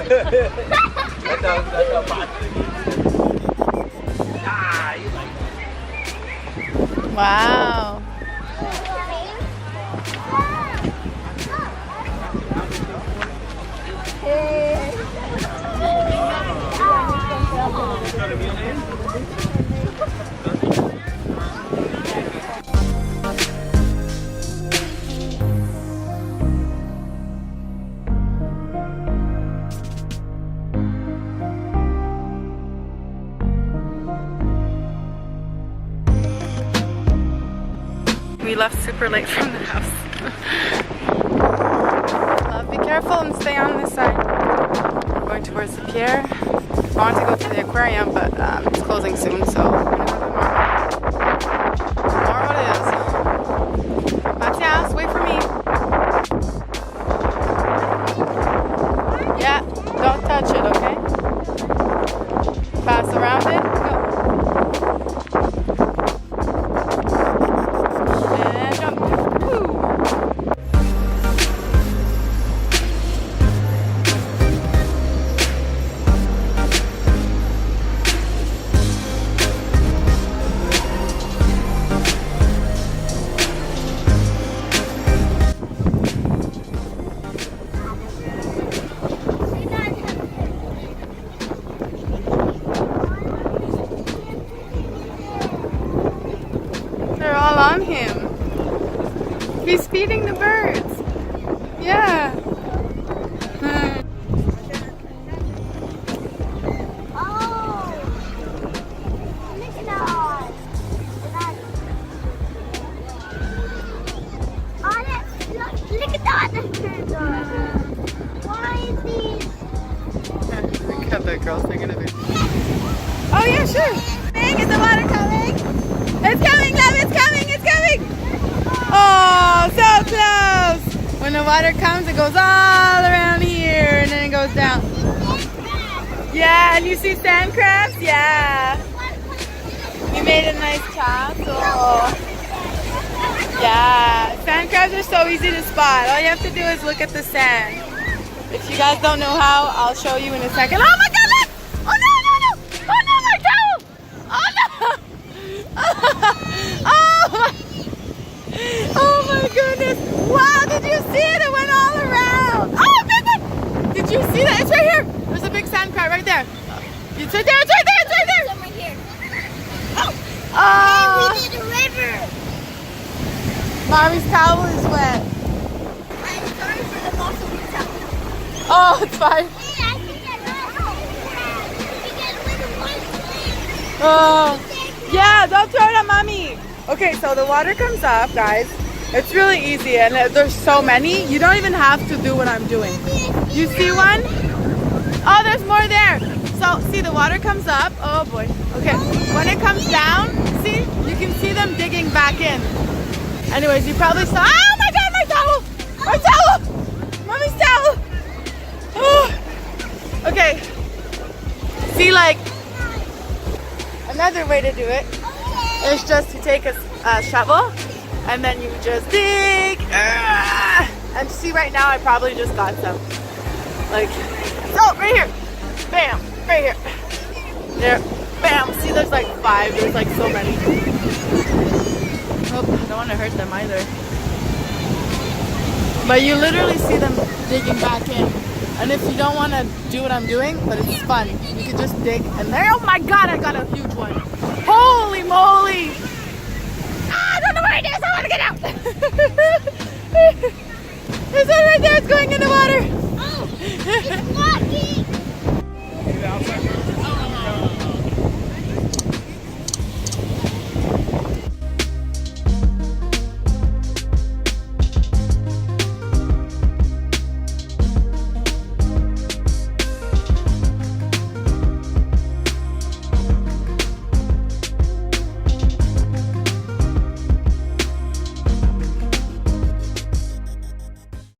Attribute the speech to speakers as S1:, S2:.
S1: That's how bad. Ah, you like that.
S2: Wow. We left super late from the house. Be careful and stay on this side. We're going towards the pier. I want to go to the aquarium, but it's closing soon, so we're gonna go more what it is. Matthias, wait for me. Yeah, don't touch it, okay? Pass around it. Go. And jump. Woo. They're all on him. He's feeding the birds. Yeah.
S3: Oh, look at that. Oh, look at that. Why is these?
S2: Look at the girls, they're gonna be. Oh yeah, sure. Is the water coming? It's coming, love, it's coming, it's coming! Oh, so close! When the water comes, it goes all around here and then it goes down. Yeah, and you see sand crabs? Yeah. You made a nice castle. Yeah, sand crabs are so easy to spot. All you have to do is look at the sand. If you guys don't know how, I'll show you in a second. Oh my god, look! Oh no, no, no! Oh no, my towel! Oh no! Oh my goodness! Wow, did you see it? It went all around. Oh, big one! Did you see that? It's right here. There's a big sand crab right there. It's right there. It's right there. It's right there.
S3: Right here.
S2: Oh!
S3: We did a river.
S2: Mommy's towel is wet.
S3: I'm sorry for the loss of your towel.
S2: Oh, it's fine.
S3: Hey, I think I know. We get rid of one thing.
S2: Oh, yeah. Don't throw it at mommy. Okay, so the water comes up, guys. It's really easy, and there's so many. You don't even have to do what I'm doing. You see one? Oh, there's more there. So, see, the water comes up. Oh boy. Okay, when it comes down, see, you can see them digging back in. Anyways, you probably saw. Oh my god, my towel! My towel! Mommy's towel! Oh. Okay. See, like, another way to do it is just to take a shovel and then you just dig. And see, right now I probably just got some. Like, oh, right here. Bam, right here. There, bam. See, there's like 5. There's like so many. Oh, I don't want to hurt them either. But you literally see them digging back in. And if you don't want to do what I'm doing, but it's fun, you can just dig. And there, oh my god, I got a huge one. Holy moly! Ah, I don't know where it is. I want to get out. There's one right there. It's going in the water.